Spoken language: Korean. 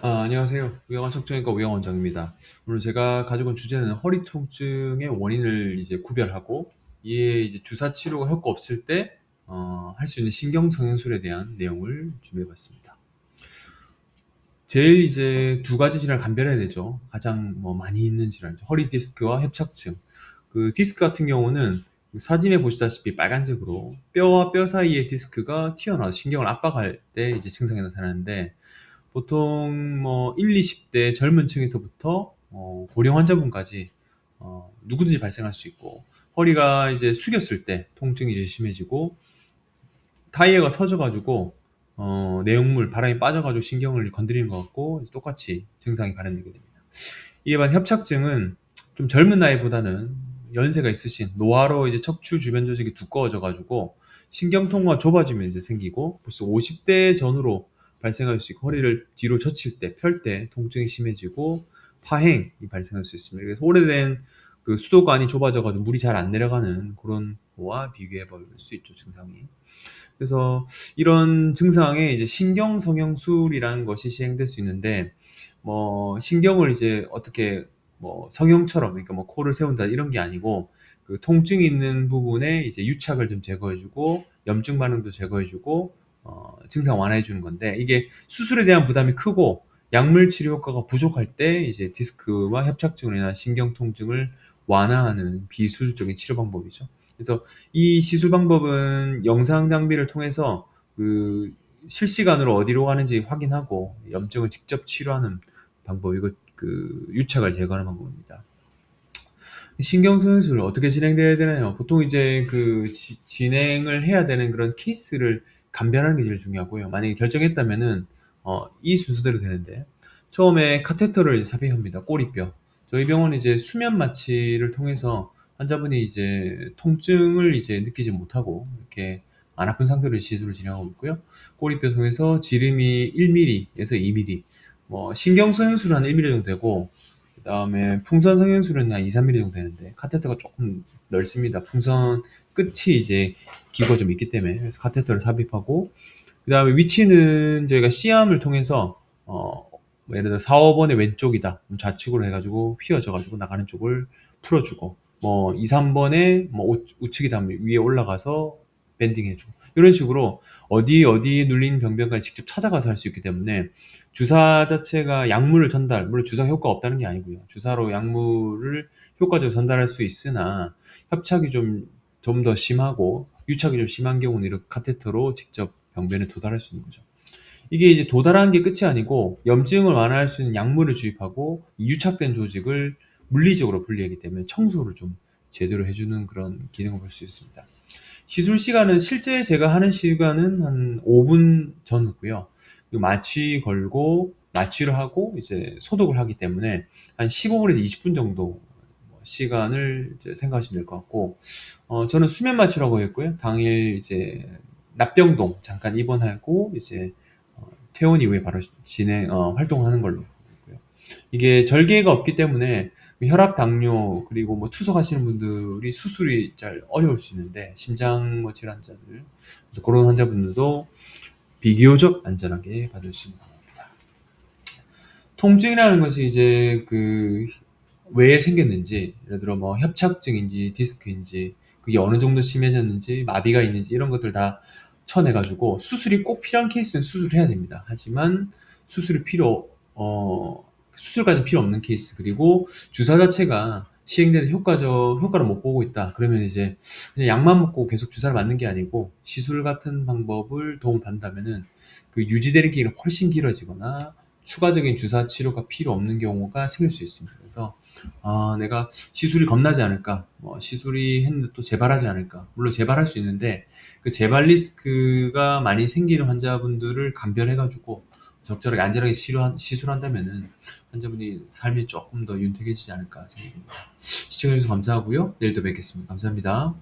안녕하세요. 우영한 척정외과 우영 원장입니다. 오늘 제가 가지고 온 주제는 허리 통증의 원인을 이제 구별하고 이에 이제 주사 치료가 효과 없을 때 할 수 있는 신경 성형술에 대한 내용을 준비해 봤습니다. 제일 이제 두 가지 질환을 감별해야 되죠. 가장 뭐 많이 있는 질환, 허리 디스크와 협착증. 그 디스크 같은 경우는 사진에 보시다시피 빨간색으로 뼈와 뼈 사이의 디스크가 튀어나와 신경을 압박할 때 이제 증상이 나타나는데 보통 뭐 1, 20대 젊은 층에서부터 고령 환자분까지 누구든지 발생할 수 있고 허리가 이제 숙였을 때 통증이 이제 심해지고 타이어가 터져가지고 내용물 바람이 빠져가지고 신경을 건드리는 것 같고 똑같이 증상이 발현되게 됩니다. 이에 반해 협착증은 좀 젊은 나이보다는 연세가 있으신 노화로 이제 척추 주변 조직이 두꺼워져 가지고 신경통과 좁아지면 이제 생기고 벌써 50대 전후로 발생할 수 있고 허리를 뒤로 젖힐 때, 펼 때 통증이 심해지고 파행이 발생할 수 있습니다. 그래서 오래된 그 수도관이 좁아져 가지고 물이 잘 안 내려가는 그런 거와 비교해 볼 수 있죠, 증상이. 그래서 이런 증상에 이제 신경 성형술이라는 것이 시행될 수 있는데 뭐 신경을 이제 어떻게 뭐 성형처럼 그러니까 뭐 코를 세운다 이런 게 아니고 그 통증이 있는 부분에 이제 유착을 좀 제거해 주고 염증 반응도 제거해 주고 증상 완화해 주는 건데 이게 수술에 대한 부담이 크고 약물 치료 효과가 부족할 때 이제 디스크와 협착증으로 인한 신경 통증을 완화하는 비수술적인 치료 방법이죠. 그래서 이 시술 방법은 영상 장비를 통해서 그 실시간으로 어디로 가는지 확인하고 염증을 직접 치료하는 방법이고 그 유착을 제거하는 방법입니다. 신경소년술을 어떻게 진행돼야 되나요? 보통 이제 그 진행을 해야 되는 그런 케이스를 감별하는 게 제일 중요하고요. 만약에 결정했다면은 이 순서대로 되는데 처음에 카테터를 이제 삽입합니다. 꼬리뼈. 저희 병원은 이제 수면 마취를 통해서 환자분이 이제 통증을 이제 느끼지 못하고 이렇게 안 아픈 상태로 시술을 진행하고 있고요. 꼬리뼈 통해서 지름이 1mm에서 2mm, 뭐 신경소년술은 한 1mm 정도 되고 그다음에 풍선 성형술은 한 2, 3mm 정도 되는데 카테터가 조금 넓습니다. 풍선 끝이 이제 기구가 좀 있기 때문에 그래서 카테터를 삽입하고 그다음에 위치는 저희가 C암을 통해서 뭐 예를 들어 4, 5번의 왼쪽이다. 좌측으로 해가지고 휘어져가지고 나가는 쪽을 풀어주고 뭐 2, 3번에 뭐 우측이다 위에 올라가서 밴딩 해주고 이런 식으로 어디 눌린 병변까지 직접 찾아가서 할 수 있기 때문에 주사 자체가 약물을 전달, 물론 주사 효과가 없다는 게 아니고요. 주사로 약물을 효과적으로 전달할 수 있으나 협착이 좀 더 심하고 유착이 좀 심한 경우는 이렇게 카테터로 직접 병변에 도달할 수 있는 거죠. 이게 이제 도달하는 게 끝이 아니고 염증을 완화할 수 있는 약물을 주입하고 이 유착된 조직을 물리적으로 분리하기 때문에 청소를 좀 제대로 해주는 그런 기능을 볼 수 있습니다. 시술 시간은 실제 제가 하는 시간은 한 5분 전후고요. 마취 걸고 마취를 하고 이제 소독을 하기 때문에 한 15분에서 20분 정도 시간을 이제 생각하시면 될 것 같고, 저는 수면 마취라고 했고요. 당일 이제 납병동 잠깐 입원하고 이제 퇴원 이후에 바로 활동하는 걸로 했고요. 이게 절개가 없기 때문에 혈압, 당뇨 그리고 뭐 투석하시는 분들이 수술이 잘 어려울 수 있는데 심장 뭐 질환자들 그래서 그런 환자분들도 비교적 안전하게 받을 수 있는 겁니다. 통증이라는 것이 이제 그 왜 생겼는지, 예를 들어 뭐 협착증인지 디스크인지 그게 어느 정도 심해졌는지 마비가 있는지 이런 것들 다 쳐내가지고 수술이 꼭 필요한 케이스는 수술을 해야 됩니다. 하지만 수술이 수술까지 필요 없는 케이스 그리고 주사 자체가 시행되는 효과를 못 보고 있다. 그러면 이제 그냥 약만 먹고 계속 주사를 맞는 게 아니고 시술 같은 방법을 도움을 받는다면은 그 유지되는 기간이 훨씬 길어지거나 추가적인 주사 치료가 필요 없는 경우가 생길 수 있습니다. 그래서 내가 시술이 겁나지 않을까, 뭐 시술이 했는데 또 재발하지 않을까. 물론 재발할 수 있는데 그 재발 리스크가 많이 생기는 환자분들을 감별해가지고 적절하게 안전하게 시술한다면은 환자분이 삶이 조금 더 윤택해지지 않을까 생각됩니다. 시청해주셔서 감사하고요. 내일 또 뵙겠습니다. 감사합니다.